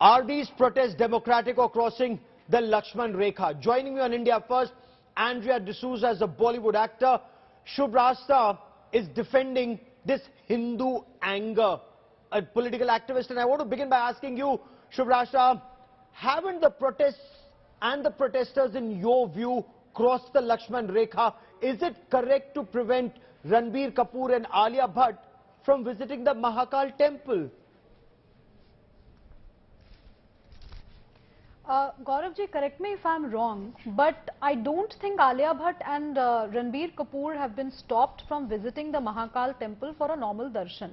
Are these protests democratic or crossing the Lakshman Rekha? Joining me on India First, Andrea D'Souza is a Bollywood actor. Brahmastra is defending this Hindu anger, a political activist. And I want to begin by asking you, Brahmastra, haven't the protests and the protesters, in your view, crossed the Lakshman Rekha? Is it correct to prevent Ranbir Kapoor and Alia Bhatt from visiting the Mahakal temple? Gauravji, correct me if I'm wrong, but I don't think Alia Bhatt and Ranbir Kapoor have been stopped from visiting the Mahakal temple for a normal darshan.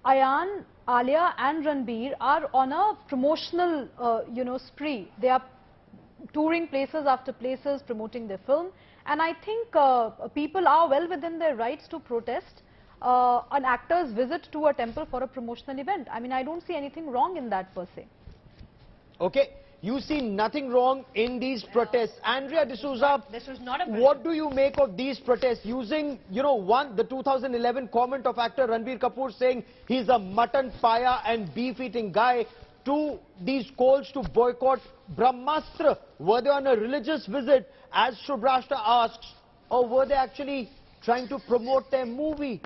Ayan, Alia and Ranbir are on a promotional, spree. They are touring places after places, promoting their film. And I think people are well within their rights to protest an actor's visit to a temple for a promotional event. I mean, I don't see anything wrong in that per se. Okay. You see nothing wrong in these protests. Andrea D'Souza, this was not a what do you make of these protests? Using, the 2011 comment of actor Ranbir Kapoor saying he's a mutton paya and beef-eating guy, to these calls to boycott Brahmastra. Were they on a religious visit, as Brahmastra asks, or were they actually trying to promote their movie?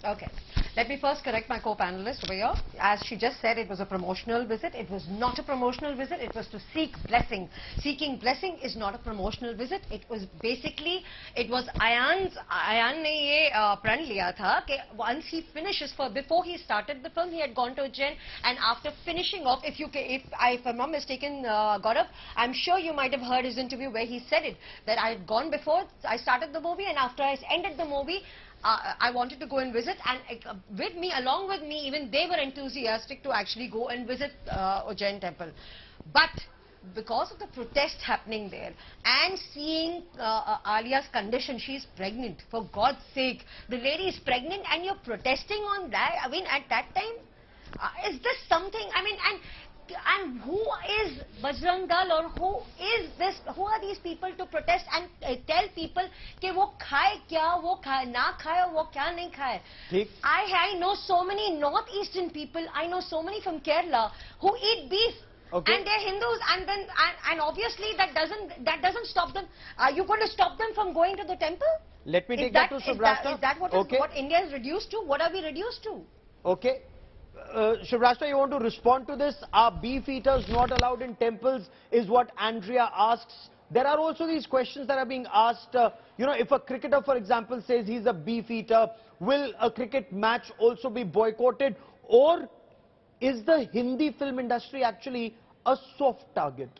Okay. Let me first correct my co-panelist over here. As she just said, it was a promotional visit. It was not a promotional visit. It was to seek blessing. Seeking blessing is not a promotional visit. It was basically, it was Ayan ne ye pran liya tha कि once he finishes, before he started the film, he had gone to Ujjain, and after finishing off, if I'm not mistaken, Gaurav, I'm sure you might have heard his interview where he said it, that I had gone before I started the movie, and after I ended the movie, I wanted to go and visit, and along with me, even they were enthusiastic to actually go and visit Ujjain temple. But because of the protest happening there and seeing Alia's condition, she's pregnant, for God's sake, the lady is pregnant and you're protesting on that. I mean, at that time, is this something, I mean, and who is Bajrang Dal, or who is this, who are these people to protest and tell people कि वो खाए क्या, वो खाए ना खाए, वो क्या नहीं खाए? I know so many northeastern people, I know so many from Kerala who eat beef. Okay. And they're Hindus, and obviously that doesn't stop them. Are you going to stop them from going to the temple? Let me take that to Brahmastra. Is that what India is reduced to? What are we reduced to? Okay. Brahmastra, you want to respond to this? Are beef eaters not allowed in temples, is what Andrea asks. There are also these questions that are being asked. If a cricketer, for example, says he's a beef eater, will a cricket match also be boycotted? Or is the Hindi film industry actually a soft target?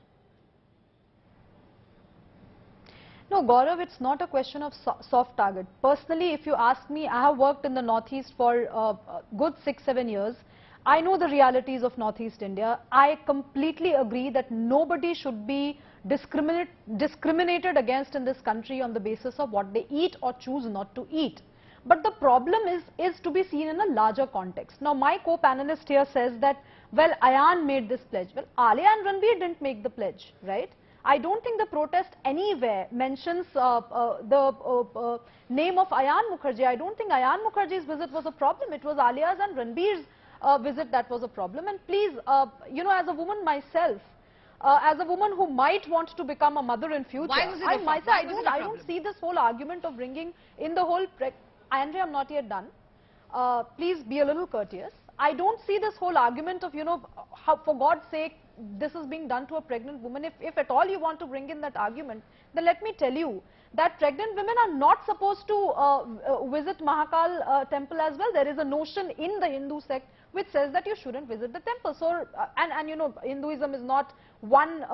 No, Gaurav, it's not a question of soft target. Personally, if you ask me, I have worked in the Northeast for a good 6-7 years. I know the realities of Northeast India. I completely agree that nobody should be discriminated against in this country on the basis of what they eat or choose not to eat. But the problem is to be seen in a larger context. Now, my co-panelist here says that, well, Ayan made this pledge. Well, Alia and Ranbir didn't make the pledge, right? I don't think the protest anywhere mentions the name of Ayan Mukherjee. I don't think Ayan Mukherjee's visit was a problem. It was Alia's and Ranbir's visit that was a problem. And please, as a woman myself, as a woman who might want to become a mother in future, I don't see this whole argument of bringing in the whole... Andrea, I'm not yet done. Please be a little courteous. I don't see this whole argument of, how, for God's sake, this is being done to a pregnant woman. If at all you want to bring in that argument, then let me tell you that pregnant women are not supposed to visit Mahakal temple as well. There is a notion in the Hindu sect which says that you shouldn't visit the temple. So, Hinduism is not one,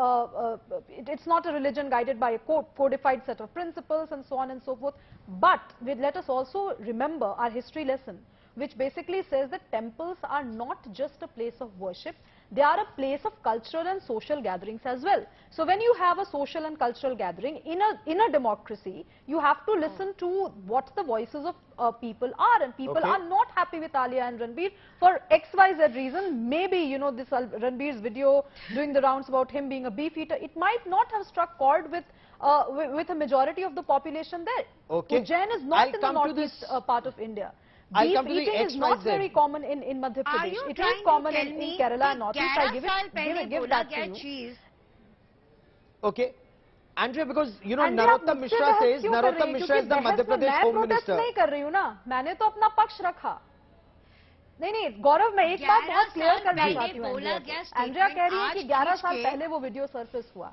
it's not a religion guided by a codified set of principles and so on and so forth. But let us also remember our history lesson, which basically says that temples are not just a place of worship, they are a place of cultural and social gatherings as well. So when you have a social and cultural gathering in a democracy, you have to listen to what the voices of people are, and people are not happy with Alia and Ranbir for XYZ reason. Maybe, this Ranbir's video doing the rounds about him being a beef eater, it might not have struck chord with a majority of the population there. Ujjain is not in the northeast part of India. I'll Beef come to the eating is not XYZ. very common in Madhya Are Pradesh. you It trying is to common tell in me Kerala and कि Northeast. I 11 साल पहले give बोला that to गया you. चीज Okay. Andrea, because you know Andrea, आप Narottam मुझसे Mishra बहस says, क्यों कर रही Narottam हैं? Mishra is the क्योंकि Madhya बहस में Pradesh मैं Home प्रोटेस्ट Minister. नहीं कर रही हूँ ना, मैंने तो अपना पक्ष रखा. नहीं, गौरव, मैं एक बात बहुत क्लियर करना चाहती हूँ. एंड्रिया कह रही है कि 11 साल पहले वो वीडियो सरफेस हुआ.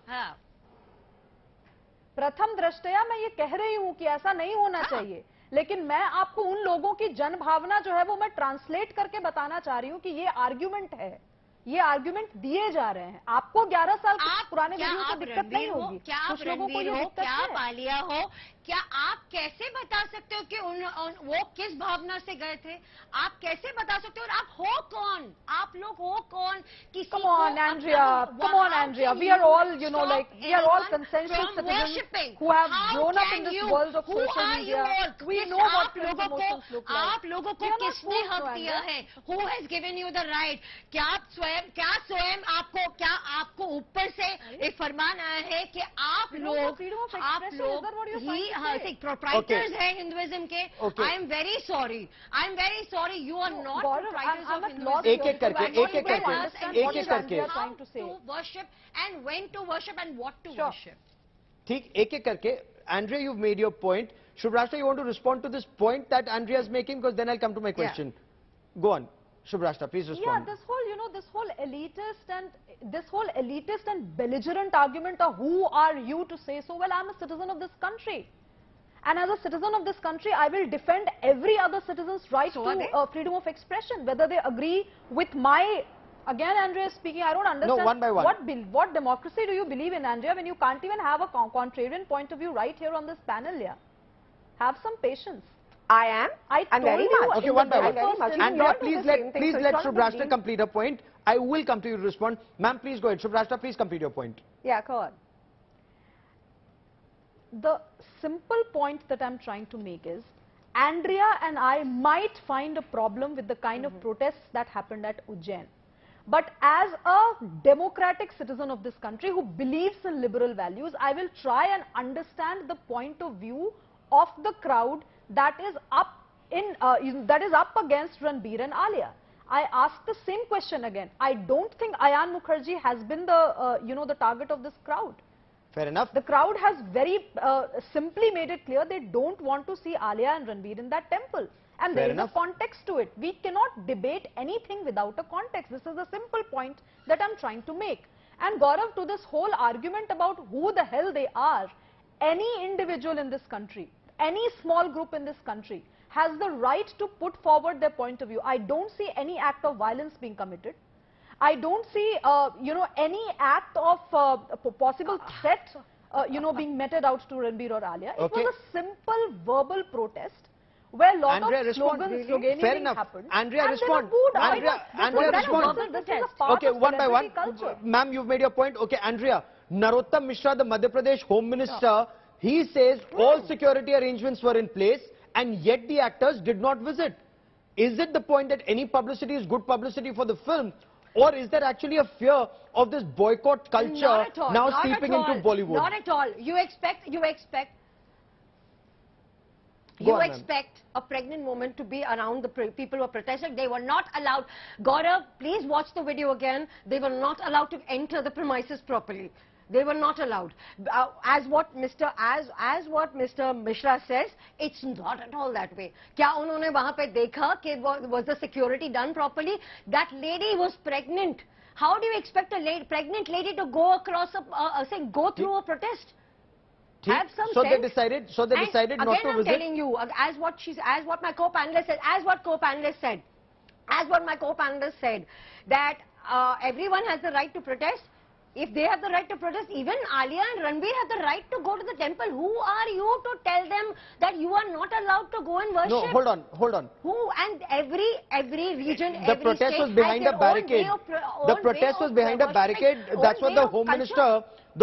प्रथम दृष्टया मैं ये कह रही हूँ कि ऐसा नहीं होना चाहिए, लेकिन मैं आपको उन लोगों की जन भावना जो है वो मैं ट्रांसलेट करके बताना चाह रही हूँ कि ये आर्ग्यूमेंट है, ये आर्ग्यूमेंट दिए जा रहे हैं. आपको 11 साल पुराने वीडियो से दिक्कत नहीं होगी, कुछ लोगों को ये दिक्कत है. क्या आलिया हो, क्या आप कैसे बता सकते हो कि वो किस भावना से गए थे? आप कैसे बता सकते हो? और आप हो कौन? आप लोग हो कौन? किसी Come on, Andrea. Come on, Andrea. We are all, you know, like, we are all consensual citizens who have grown up in this world of social media. We know what trends emotions look like. आप लोगों को किसने हक दिया है? Who has given you the right? क्या स्वयं आपको ऊपर से एक फरमान आया है कि आप लोग प्रोप्राइटर्स हैं हिंदुइज्म के? I am very sorry, you are not proprietors of Hinduism. एक करके worship and when to worship and what to worship. ठीक, एक करके. Andrea, you've made your point. Shubhrashtra, you want to respond to this point that Andrea is making? Because then I'll come to my question. Go on. Shubhrashtra, please respond. Yeah, this whole elitist and belligerent argument of who are you to say so? Well, I'm a citizen of this country. And as a citizen of this country, I will defend every other citizen's right to freedom of expression, whether they agree with my... Again, Andrea is speaking, I don't understand. No, one by one. What democracy do you believe in, Andrea, when you can't even have a contrarian point of view right here on this panel? Yeah. Have some patience. I am. I'm very much. Okay, one by one. Andrea, Andrea, please let Shubhrashtra complete her point. I will come to you to respond. Ma'am, please go ahead. Shubhrashtra, please complete your point. Yeah, go on. The simple point that I'm trying to make is, Andrea and I might find a problem with the kind of protests that happened at Ujjain. But as a democratic citizen of this country who believes in liberal values, I will try and understand the point of view of the crowd that is up against Ranbir and Alia. I ask the same question again. I don't think Ayan Mukherjee has been the the target of this crowd. Fair enough. The crowd has very simply made it clear they don't want to see Alia and Ranbir in that temple. And there is a context to it. We cannot debate anything without a context. This is a simple point that I'm trying to make. And Gaurav, to this whole argument about who the hell they are, any individual in this country, any small group in this country has the right to put forward their point of view. I don't see any act of violence being committed. I don't see, any act of possible threat, being meted out to Ranbir or Alia. It was a simple verbal protest where a lot of sloganeering happened. Andrea, respond. Andrea, respond. Okay, one by one. Ma'am, you've made your point. Okay, Andrea, Narottam Mishra, the Madhya Pradesh Home Minister, he says all security arrangements were in place and yet the actors did not visit. Is it the point that any publicity is good publicity for the film? Or is there actually a fear of this boycott culture now seeping into Bollywood? Not at all. You expect a pregnant woman to be around the people who are protesting. They were not allowed. Gaurav, please watch the video again. They were not allowed to enter the premises properly. They were not allowed. As what Mr. Mishra says, it's not at all that way. क्या उन्होंने वहाँ पे देखा कि was the security done properly? That lady was pregnant. How do you expect a pregnant lady to go across go through a protest? Have some sense. They decided not to visit. Again, I'm telling you, as what my co-panelist said, that everyone has the right to protest. If they have the right to protest, even Alia and Ranbir have the right to go to the temple. Who are you to tell them that you are not allowed to go and worship? No, hold on. Who? And every region, the protest was behind a barricade. The protest was behind a barricade. That's what the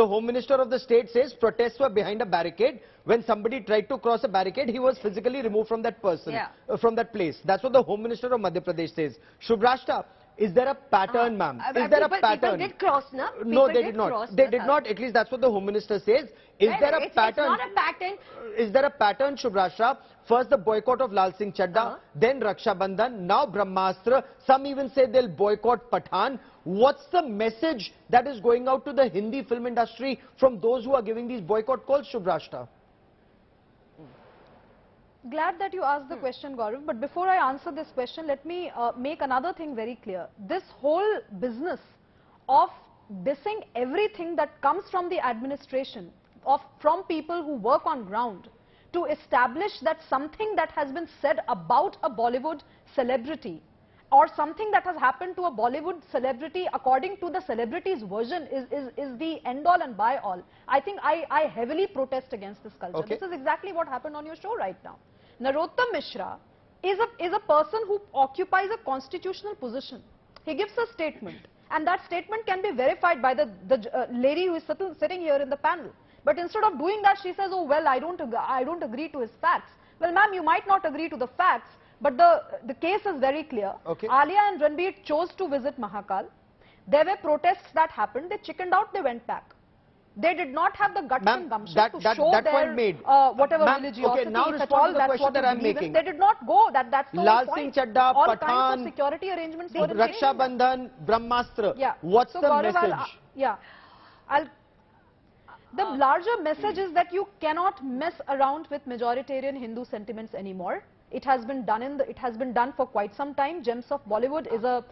Home Minister of the state says. Protests were behind a barricade. When somebody tried to cross a barricade, he was physically removed from that person, from that place. That's what the Home Minister of Madhya Pradesh says. Shubhrashtra, is there a pattern, ma'am? Is there a pattern? People did cross, na? No, People they did not. cross, They did not. At least that's what the Home Minister says. Is there a pattern? It's not a pattern. Is there a pattern, Shubhrashtra? First the boycott of Lal Singh Chadda, then Raksha Bandhan, now Brahmastra. Some even say they'll boycott Pathan. What's the message that is going out to the Hindi film industry from those who are giving these boycott calls, Shubhrashtra? Glad that you asked the question, Gaurav. But before I answer this question, let me make another thing very clear. This whole business of dissing everything that comes from the administration, from people who work on ground, to establish that something that has been said about a Bollywood celebrity or something that has happened to a Bollywood celebrity according to the celebrity's version is the end all and by all. I think I heavily protest against this culture. Okay. This is exactly what happened on your show right now. Narottam Mishra is a person who occupies a constitutional position. He gives a statement, and that statement can be verified by the lady who is sitting here in the panel. But instead of doing that, she says, oh well, I don't agree to his facts. Well, ma'am, you might not agree to the facts, but the case is very clear. Okay. Alia and Ranbir chose to visit Mahakal. There were protests that happened. They chickened out, they went back. They did not have the guts and gumption to show their whatever religiosity. Okay, now respond to the question that I'm making. They did not go. That's the Lal whole Singh point. Chadda, All Pathan, kinds of security arrangements were in Raksha place. Bandhan, Brahmastra. Yeah. What's So the Gaurav, message? The larger message is that you cannot mess around with majoritarian Hindu sentiments anymore. It has been done for quite some time. Gems of Bollywood is a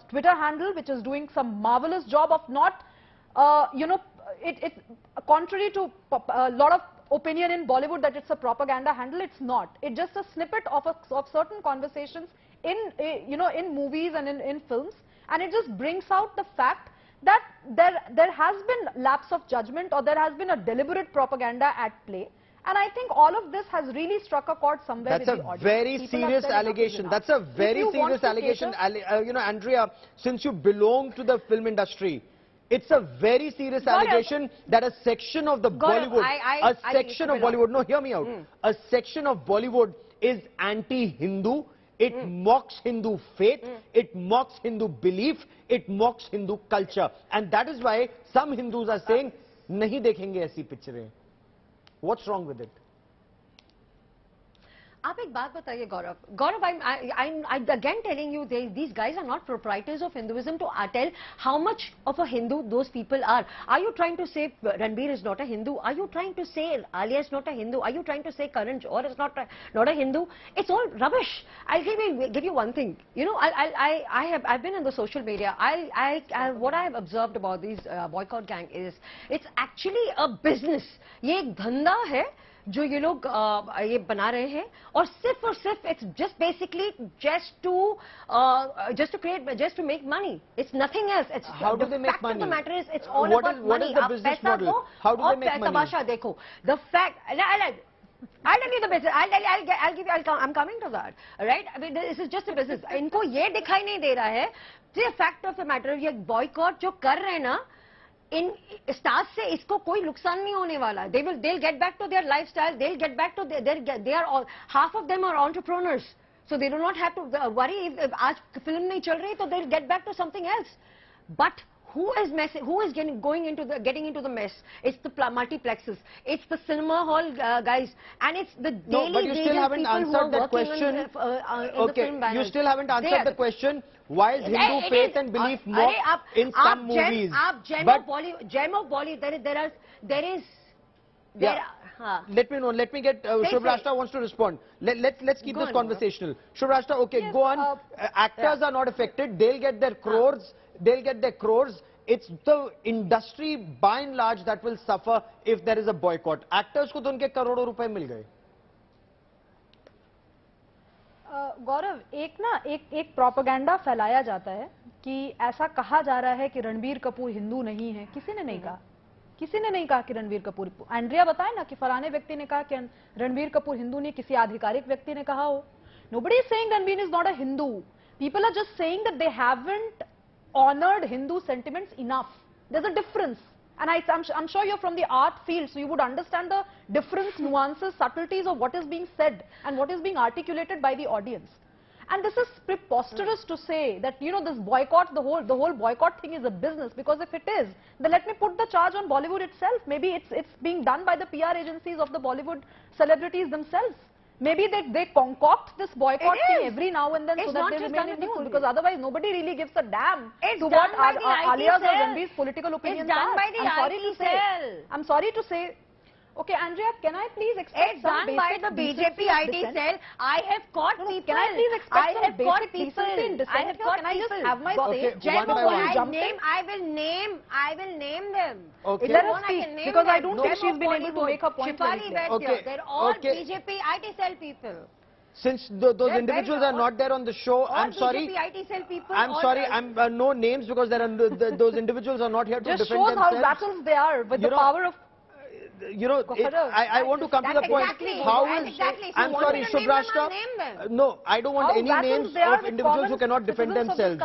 Twitter handle which is doing some marvelous job of not, it's contrary to a lot of opinion in Bollywood that it's a propaganda handle. It's not. It's just a snippet of certain conversations in movies and in films, and it just brings out the fact that there has been lapse of judgment, or there has been a deliberate propaganda at play. And I think all of this has really struck a chord somewhere with the audience. That's a very serious allegation. That's a very serious allegation. Andrea, since you belong to the film industry, it's a very serious allegation that a section of the Bollywood, no, hear me out. A section of Bollywood is anti-Hindu. It mocks Hindu faith, it mocks Hindu belief, it mocks Hindu culture. And that is why some Hindus are saying, nahi dekhenge aisi pictures. What's wrong with it? आप एक बात बताइए गौरव. Gaurav, I'm again telling you, these guys are not proprietors of Hinduism to tell how much of a Hindu those people are. Are you trying to say Ranbir is not a Hindu? Are you trying to say Alia is not a Hindu? Are you trying to say Karan Johar is not a Hindu? It's all rubbish. I'll give you one thing. You know, I've been in the social media. What I have observed about these boycott gang is it's actually a business. ये एक धंधा है जो ये लोग ये बना रहे हैं, और सिर्फ it's just basically just to make money. It's nothing else. It's how do they make money? The fact of the matter is it's all about money. What is the business model? How do they make money? तमाशा देखो. The fact, I'll tell you the business. I'm coming to that. Right? I mean, this is just a business. इनको ये दिखाई नहीं दे रहा है. The fact of the matter, ये boycott जो कर रहे हैं ना, in stars से इसको कोई नुकसान नहीं होने वाला. They'll get back to their lifestyle. They'll get back to they are all, half of them are entrepreneurs, so they do not have to worry if आज film नहीं चल रही तो they'll get back to something else. But who is getting into the mess? It's the multiplexes, it's the cinema hall guys, and it's the daily but you still haven't answered that question. Okay, you still haven't answered the question. Why is Hindu faith and belief mocked in some movies? Gem of Bollywood, there is. Let me know. Let me get Shubhrashtra wants to respond. Let's keep this conversational. Shubhrashtra, okay, yes, go on. Actors are not affected. They'll get their crores. They'll get their crores. It's the industry by and large that will suffer if there is a boycott. Actors को तो उनके करोड़ों रुपए मिल गए. गौरव, एक propaganda फैलाया जाता है कि ऐसा कहा जा रहा है कि रणबीर कपूर हिंदू नहीं है. किसी ने नहीं कहा. किसी ने नहीं कहा कि रणबीर कपूर. एंड्रिया बताए ना कि फलाने व्यक्ति ने कहा कि रणबीर कपूर हिंदू नहीं, किसी आधिकारिक व्यक्ति ने कहा हो. Nobody is saying Ranbir is not a Hindu. People are just saying that they haven't honored Hindu sentiments enough. There's a difference. And I'm sure you're from the art field, so you would understand the difference, nuances, subtleties of what is being said and what is being articulated by the audience. And this is preposterous to say that, you know, this boycott, the whole boycott thing is a business, because if it is, then let me put the charge on Bollywood itself. Maybe it's being done by the PR agencies of the Bollywood celebrities themselves. Maybe they concoct this boycott thing every now and then so that they remain in news, because otherwise nobody really gives a damn to what Alia's or Ranbir's political opinions are. I'm sorry to say. Okay, Andrea, can I please expect it's some done by the BJP IT cell. I have caught people. Can I please expect some basic people decency in dissent? I have got Can I just people. have my say? One by one. I will name them. Okay. Let her speak, because I don't think she's been able to make her point very Shefali clear. Vaidya, they're all BJP IT cell people. Since those individuals are not there on the show, I'm sorry. BJP IT cell people. I'm sorry. No names, because there are those individuals are not here to Just defend shows themselves. how battles they are with the power of. You know, I want to come to the point. How is? I'm sorry, Shubhrashta. No, I don't want any names of individuals who cannot defend themselves.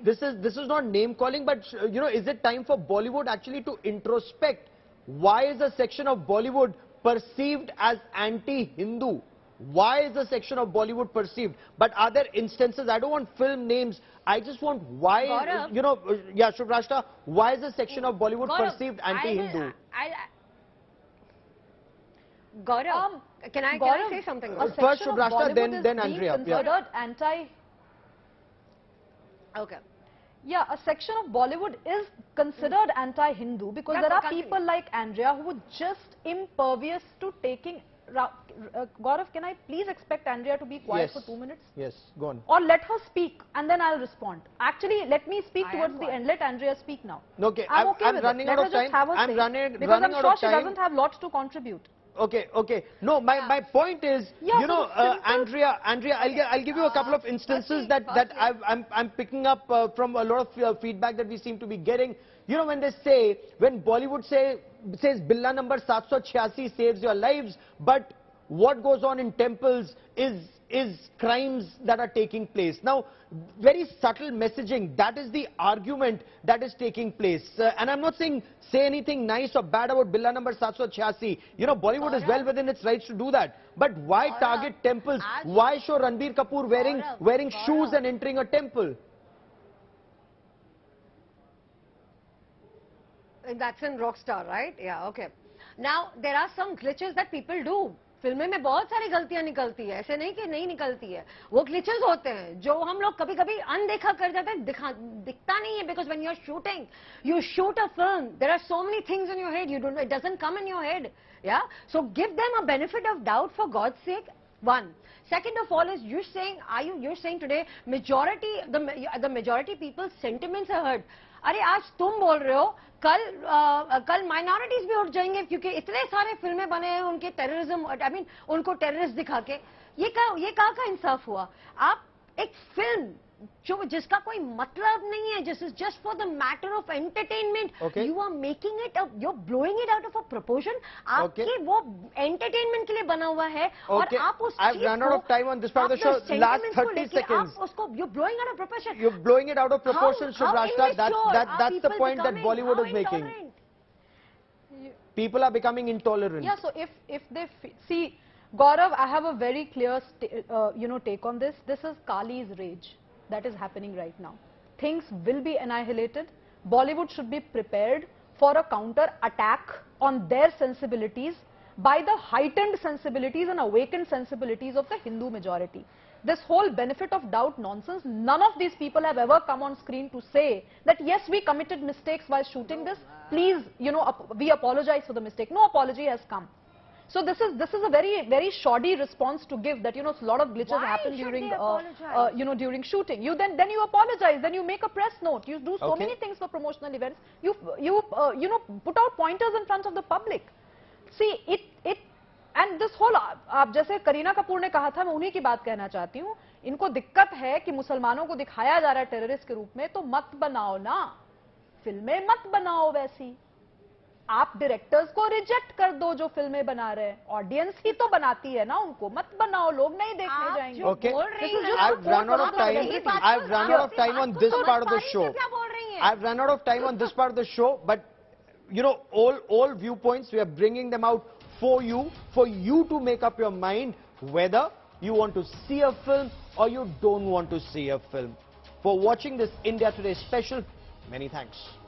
This is not name calling, but you know, is it time for Bollywood actually to introspect? Why is a section of Bollywood perceived as anti-Hindu? Why is a section of Bollywood perceived? But are there instances? I don't want film names. I just want why. Gaurav, you know, yeah, Shubhrashta. Why is a section of Bollywood perceived anti-Hindu? Gaurav, can I say something? First Shubhrashta, then Andrea. Considered anti. Okay. Yeah, a section of Bollywood is considered anti-Hindu because there are people like Andrea who are just impervious to taking. Gaurav, can I please expect Andrea to be quiet for 2 minutes? Yes, go on. Or let her speak and then I'll respond. Actually, let me speak towards the end. Let Andrea speak now. Okay, I'm okay I'm with running it. out of time. I'm running because I'm out sure of she time. doesn't have lots to contribute. Okay. No, my point is, you know, Andrea, I'll give you a couple of instances that I'm picking up from a lot of feedback that we seem to be getting. You know, when Bollywood says Billa number 786 saves your lives, but what goes on in temples is crimes that are taking place. Now, very subtle messaging, that is the argument that is taking place. And I'm not saying say anything nice or bad about Billa number 786. You know, Bollywood is well within its rights to do that. But why target temples? Why show Ranbir Kapoor wearing shoes and entering a temple? That's in Rockstar, right? Yeah, okay. Now, there are some glitches that people do. फिल्में में बहुत सारी गलतियां निकलती है, ऐसे नहीं कि नहीं निकलती है, वो ग्लिचेस होते हैं जो हम लोग कभी-कभी अनदेखा कर जाते हैं, दिखता नहीं है, because when you're shooting, you shoot a film, there are so many things in your head, it doesn't come in your head, yeah? So give them a benefit of doubt for God's sake. One. Second of all is you're saying today the majority people's sentiments are hurt. अरे आज तुम बोल रहे हो कल minorities भी उठ जाएंगे क्योंकि इतने सारे फिल्में बने हैं उनके टेररिज्म उनको टेररिस्ट दिखा के ये कहाँ का इंसाफ हुआ आप एक फिल्म जिसका कोई मतलब नहीं है this is just for the matter of entertainment you are making it you are blowing it out of a proportion आपके वो एंटरटेनमेंट के लिए बना हुआ है और आप उस I've run out of time on this part of the show. Last 30 seconds. उसको you're blowing out of proportion. You're blowing it out of proportion, Shubhrashta. That's the point that Bollywood is making. People are becoming intolerant. Yeah, so if they see, Gaurav, I have a very clear take on this. This is Kali's rage that is happening right now. Things will be annihilated. Bollywood should be prepared for a counter attack on their sensibilities by the heightened sensibilities and awakened sensibilities of the Hindu majority. This whole benefit of doubt nonsense, none of these people have ever come on screen to say that yes, we committed mistakes while shooting this. Please, we apologize for the mistake. No apology has come. So this is a very shoddy response to give that, a lot of glitches happen during shooting. Then you apologize, then you make a press note, you do so many things for promotional events, you put out pointers in front of the public. See, and this whole, आप जैसे करीना कपूर ने कहा था, मैं उन्हीं की बात कहना चाहती हूँ, इनको दिक्कत है कि मुसलमानों को दिखाया जा रहा है टेररिस्ट के रूप में, तो मत बनाओ ना, फिल्में मत बनाओ वैसी, आप डायरेक्टर्स को रिजेक्ट कर दो जो फिल्में बना रहे हैं, ऑडियंस ही तो बनाती है ना उनको, मत बनाओ, लोग नहीं देखने जाएंगे. Okay, I've run out of time on this part of the show. I've run out of time on this part of the show, but all viewpoints, we are bringing them out for you to make up your mind whether you want to see a film or you don't want to see a film. For watching this India Today special, many thanks.